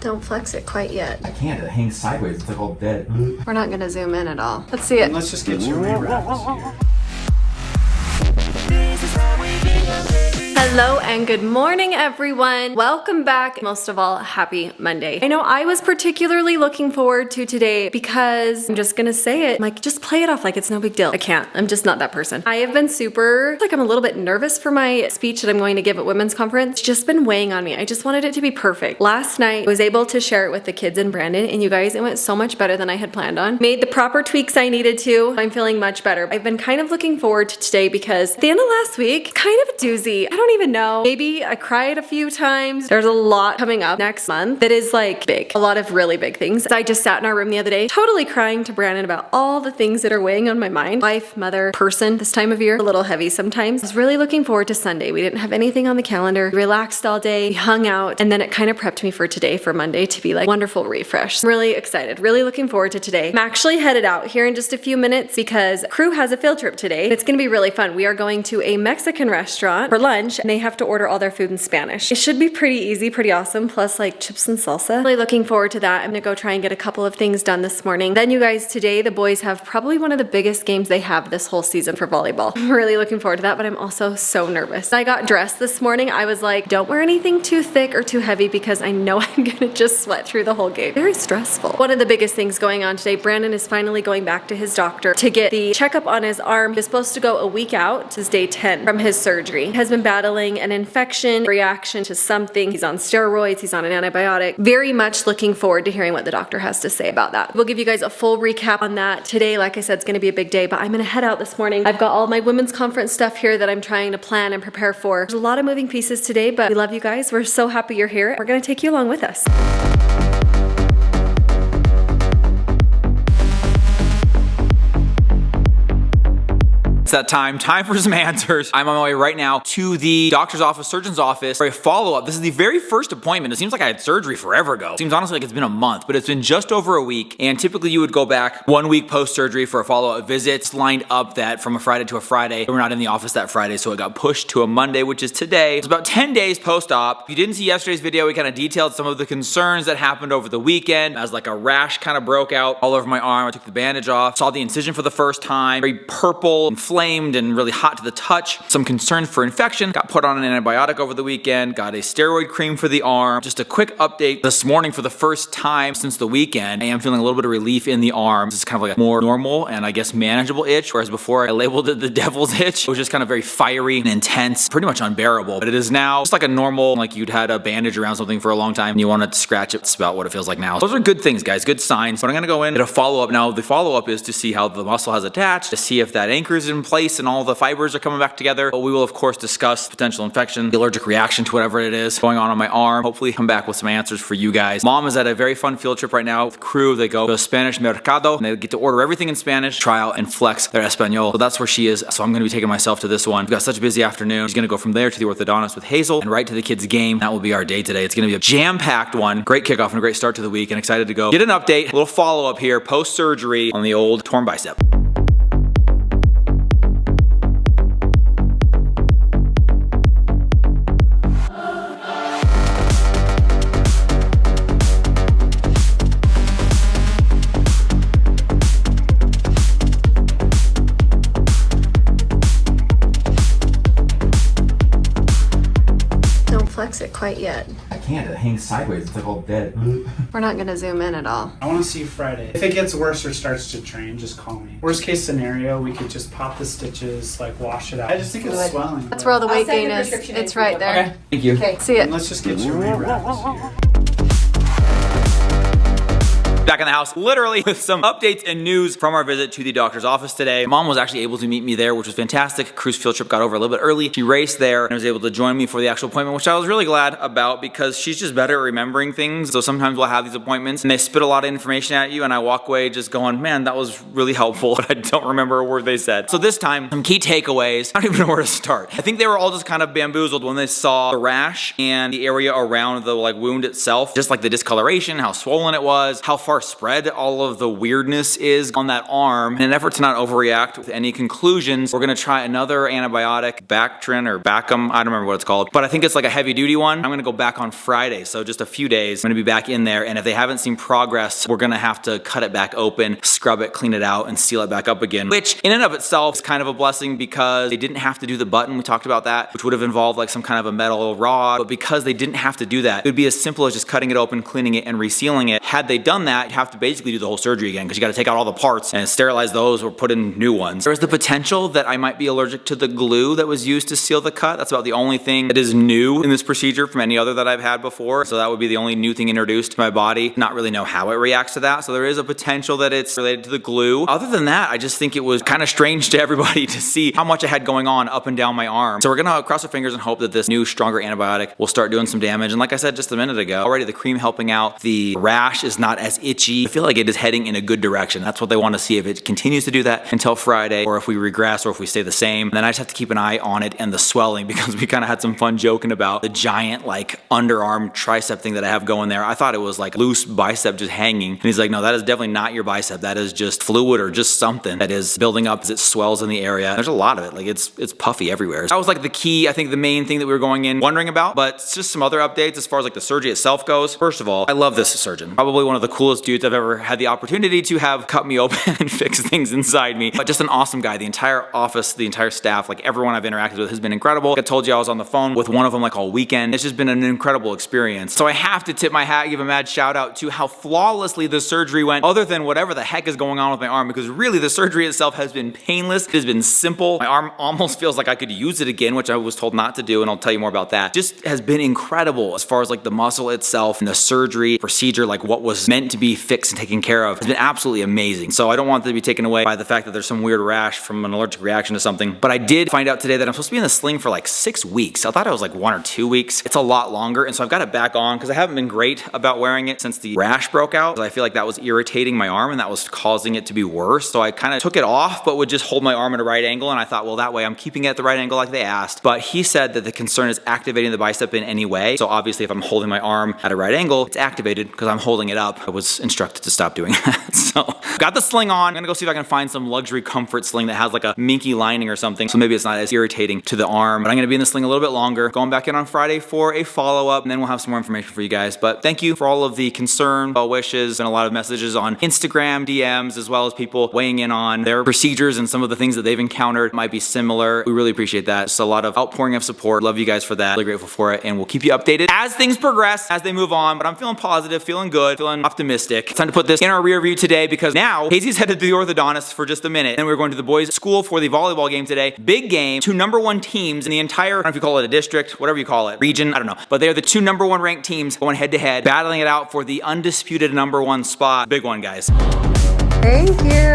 Don't flex it quite yet. I can't. It hangs sideways. It's like all dead. We're not gonna zoom in at all. Let's see it. And let's just get you rewrapped here. Hello and good morning, everyone. Welcome back. Most of all, happy Monday. I know I was particularly looking forward to today because I'm just gonna say it, like, just play it off like it's no big deal. I can't. I'm just not that person. I have been I'm a little bit nervous for my speech that I'm going to give at women's conference. It's just been weighing on me. I just wanted it to be perfect. Last night, I was able to share it with the kids and Brandon, and you guys, it went so much better than I had planned on. Made the proper tweaks I needed to. I'm feeling much better. I've been kind of looking forward to today because at the end of last week, kind of a doozy. I don't even know. Maybe I cried a few times. There's a lot coming up next month that is like big. A lot of really big things. I just sat in our room the other day, totally crying to Brandon about all the things that are weighing on my mind. Wife, mother, person this time of year. A little heavy sometimes. I was really looking forward to Sunday. We didn't have anything on the calendar. We relaxed all day, we hung out, and then it kind of prepped me for today, for Monday, to be like wonderful refresh. I'm really excited. Really looking forward to today. I'm actually headed out here in just a few minutes because crew has a field trip today. It's gonna be really fun. We are going to a Mexican restaurant for lunch, and they have to order all their food in Spanish. It should be pretty easy, pretty awesome, plus like chips and salsa. Really looking forward to that. I'm gonna go try and get a couple of things done this morning. Then you guys, today the boys have probably one of the biggest games they have this whole season for volleyball. I'm really looking forward to that, but I'm also so nervous. I got dressed this morning. I was like, don't wear anything too thick or too heavy because I know I'm gonna just sweat through the whole game. Very stressful. One of the biggest things going on today, Brandon is finally going back to his doctor to get the checkup on his arm. He's supposed to go a week out. This is day 10 from his surgery. He has been battling an infection, reaction to something. He's on steroids, he's on an antibiotic. Very much looking forward to hearing what the doctor has to say about that. We'll give you guys a full recap on that. Today, like I said, it's gonna be a big day, but I'm gonna head out this morning. I've got all my women's conference stuff here that I'm trying to plan and prepare for. There's a lot of moving pieces today, but we love you guys. We're so happy you're here. We're gonna take you along with us. It's that time for some answers. I'm on my way right now to the doctor's office, surgeon's office for a follow-up. This is the very first appointment. It seems like I had surgery forever ago. It seems honestly like it's been a month, but it's been just over a week. And typically you would go back 1 week post-surgery for a follow-up visit. It's lined up that from a Friday to a Friday. We're not in the office that Friday, so it got pushed to a Monday, which is today. It's about 10 days post-op. If you didn't see yesterday's video, we kind of detailed some of the concerns that happened over the weekend as like a rash kind of broke out all over my arm. I took the bandage off, saw the incision for the first time, very purple, inflamed, and really hot to the touch. Some concerns for infection. Got put on an antibiotic over the weekend. Got a steroid cream for the arm. Just a quick update this morning for the first time since the weekend. I am feeling a little bit of relief in the arm. This is kind of like a more normal and I guess manageable itch, whereas before I labeled it the devil's itch. It was just kind of very fiery and intense, pretty much unbearable. But it is now just like a normal, like you'd had a bandage around something for a long time and you wanted to scratch it. It's about what it feels like now. Those are good things, guys, good signs. But I'm gonna go in and get a follow-up now. The follow-up is to see how the muscle has attached, to see if that anchor is in place and all the fibers are coming back together. But we will of course discuss potential infection, the allergic reaction to whatever it is going on my arm. Hopefully come back with some answers for you guys. Mom is at a very fun field trip right now with crew. They go to a Spanish mercado and they get to order everything in Spanish, try out and flex their Espanol. So that's where she is. So I'm gonna be taking myself to this one. We've got such a busy afternoon. She's gonna go from there to the orthodontist with Hazel and right to the kids' game. That will be our day today. It's gonna be a jam-packed one. Great kickoff and a great start to the week and excited to go get an update, a little follow-up here post-surgery on the old torn bicep. Flex it quite yet. I can't. It hangs sideways. It's like all dead. We're not gonna zoom in at all. I want to see you Friday. If it gets worse or starts to train, just call me. Worst case scenario, we could just pop the stitches, like wash it out. I just think it's swelling. That's where all the weight gain is. It's right there. Okay. Thank you. Okay, see it. And let's just get you rewrapped here. Back in the house, literally with some updates and news from our visit to the doctor's office today. Mom was actually able to meet me there, which was fantastic. Cruise field trip got over a little bit early. She raced there and was able to join me for the actual appointment, which I was really glad about because she's just better at remembering things. So sometimes we'll have these appointments and they spit a lot of information at you and I walk away just going, man, that was really helpful, but I don't remember a word they said. So this time, some key takeaways. I don't even know where to start. I think they were all just kind of bamboozled when they saw the rash and the area around the wound itself, just like the discoloration, how swollen it was, how far far spread all of the weirdness is on that arm. In an effort to not overreact with any conclusions, we're gonna try another antibiotic, Bactrin or Bacum, I don't remember what it's called, but I think it's like a heavy duty one. I'm gonna go back on Friday, so just a few days, I'm gonna be back in there, and if they haven't seen progress, we're gonna have to cut it back open, scrub it, clean it out, and seal it back up again, which in and of itself is kind of a blessing because they didn't have to do the button, we talked about that, which would have involved like some kind of a metal rod, but because they didn't have to do that, it would be as simple as just cutting it open, cleaning it, and resealing it. Had they done that, you'd have to basically do the whole surgery again because you gotta take out all the parts and sterilize those or put in new ones. There's the potential that I might be allergic to the glue that was used to seal the cut. That's about the only thing that is new in this procedure from any other that I've had before. So that would be the only new thing introduced to my body. Not really know how it reacts to that. So there is a potential that it's related to the glue. Other than that, I just think it was kind of strange to everybody to see how much I had going on up and down my arm. So we're gonna cross our fingers and hope that this new, stronger antibiotic will start doing some damage. And like I said just a minute ago, already the cream helping out. The rash is not as itchy. I feel like it is heading in a good direction. That's what they want to see, if it continues to do that until Friday, or if we regress, or if we stay the same. And then I just have to keep an eye on it and the swelling, because we kind of had some fun joking about the giant like underarm tricep thing that I have going there. I thought it was like loose bicep just hanging. And he's like, no, that is definitely not your bicep. That is just fluid or just something that is building up as it swells in the area. There's a lot of it. Like it's puffy everywhere. So that was like the key, I think the main thing that we were going in wondering about, but it's just some other updates as far as like the surgery itself goes. First of all, I love this surgeon. Probably one of the coolest dudes I've ever had the opportunity to have cut me open and fix things inside me. But just an awesome guy. The entire office, the entire staff, like everyone I've interacted with has been incredible. Like I told you, I was on the phone with one of them like all weekend. It's just been an incredible experience. So I have to tip my hat, give a mad shout out to how flawlessly the surgery went, other than whatever the heck is going on with my arm, because really the surgery itself has been painless. It has been simple. My arm almost feels like I could use it again, which I was told not to do, and I'll tell you more about that. Just has been incredible as far as like the muscle itself and the surgery procedure, like what was meant to be fixed and taken care of. It's been absolutely amazing. So I don't want it to be taken away by the fact that there's some weird rash from an allergic reaction to something. But I did find out today that I'm supposed to be in the sling for like 6 weeks. I thought it was like 1 or 2 weeks. It's a lot longer. And so I've got it back on because I haven't been great about wearing it since the rash broke out. I feel like that was irritating my arm and that was causing it to be worse. So I kind of took it off, but would just hold my arm at a right angle. And I thought, well, that way I'm keeping it at the right angle like they asked. But he said that the concern is activating the bicep in any way. So obviously if I'm holding my arm at a right angle, it's activated because I'm holding it up. I was instructed to stop doing that. So got the sling on. I'm gonna go see if I can find some luxury comfort sling that has like a minky lining or something. So maybe it's not as irritating to the arm, but I'm gonna be in the sling a little bit longer. Going back in on Friday for a follow-up, and then we'll have some more information for you guys. But thank you for all of the concern, well wishes, and a lot of messages on Instagram, DMs, as well as people weighing in on their procedures and some of the things that they've encountered might be similar. We really appreciate that. It's a lot of outpouring of support. Love you guys for that. Really grateful for it, and we'll keep you updated as things progress, as they move on. But I'm feeling positive, feeling good, feeling optimistic. It's time to put this in our rear view today, because now Hazy's headed to the orthodontist for just a minute, and we're going to the boys' school for the volleyball game today. Big game, 2 #1 teams in the entire, I don't know if you call it a district, whatever you call it, region, I don't know. But they are the 2 #1 ranked teams going head to head, battling it out for the undisputed #1 spot. Big one, guys. Thank you.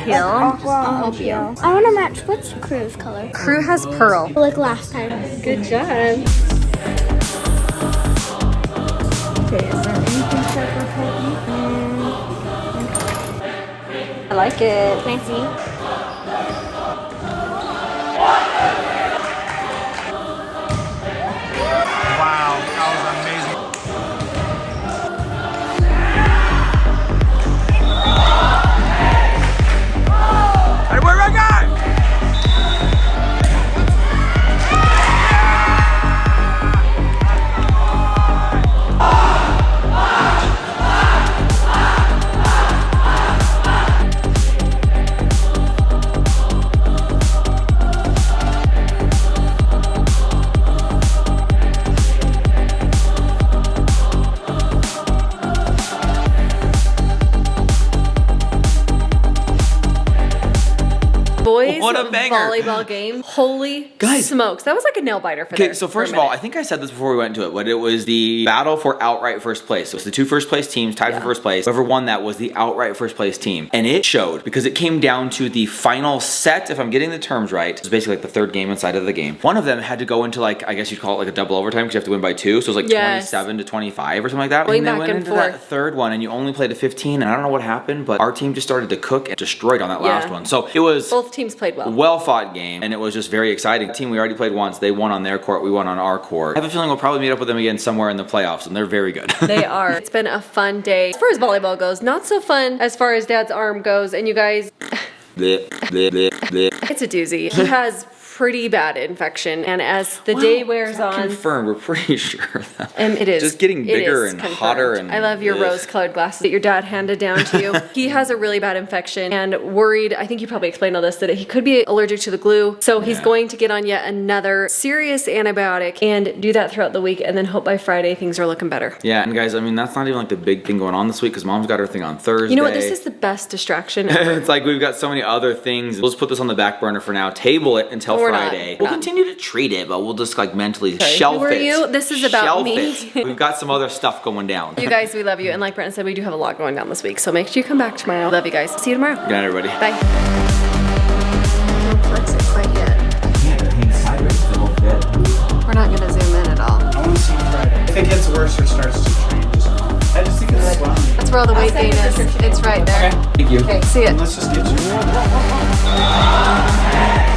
You're welcome. I'll help you. I want to match. What's Crew's color? Crew has pearl. Like last time. Good job. Okay, is there anything separate? I like it. Fancy. Wow, that was amazing. Hey, where my guy? Boys What a banger. volleyball game. Holy Guys. smokes. That was like a nail biter for Okay, there so for a first of all, minute. I think I said this before we went into it, but it was the battle for outright first place. So it was the 2 first place teams tied for first place. Whoever won that was the outright first place team. And it showed, because it came down to the final set, if I'm getting the terms right. It was basically like the 3rd game inside of the game. One of them had to go into like, I guess you'd call it like a double overtime because you have to win by 2. So it was like Yes. 27 to 25 or something like that. Going and then back went and into forth. that 3rd one and you only played a 15, and I don't know what happened, but our team just started to cook and destroyed on that last one. So it was Both teams played well. well fought game, and it was just very exciting. The team we already played once, they won on their court, we won on our court. I have a feeling we'll probably meet up with them again somewhere in the playoffs, and they're very good. They are. It's been a fun day. As far as volleyball goes, not so fun as far as Dad's arm goes, and you guys... It's a doozy. He has pretty bad infection, and as the day wears on, confirmed, we're pretty sure that it is just getting bigger and confirmed. hotter. And I love your rose-colored glasses that your dad handed down to you. He has a really bad infection and worried. I think you probably explained all this, that he could be allergic to the glue, so he's going to get on yet another serious antibiotic and do that throughout the week, and then hope by Friday things are looking better. Yeah, and guys, I mean, that's not even like the big thing going on this week because Mom's got her thing on Thursday. You know what? This is the best distraction ever. It's like we've got so many other things. We'll just put this on the back burner for now. Table it until Friday. We'll continue to treat it, but we'll just like mentally shelf Who are it. you? This is about Shelf me. it. We've got some other stuff going down. You guys, we love you, and like Brenton said, we do have a lot going down this week, so make sure you come back tomorrow. Love you guys. See you tomorrow. Good night, everybody. Bye. Don't flex it quite yet. We're not gonna zoom in at all. I want to see Friday. If it gets worse or starts to train, just call me. I just think it's swelling. That's where all the weight gain is. It's right there. Thank you. Okay, see it. Let's just get you.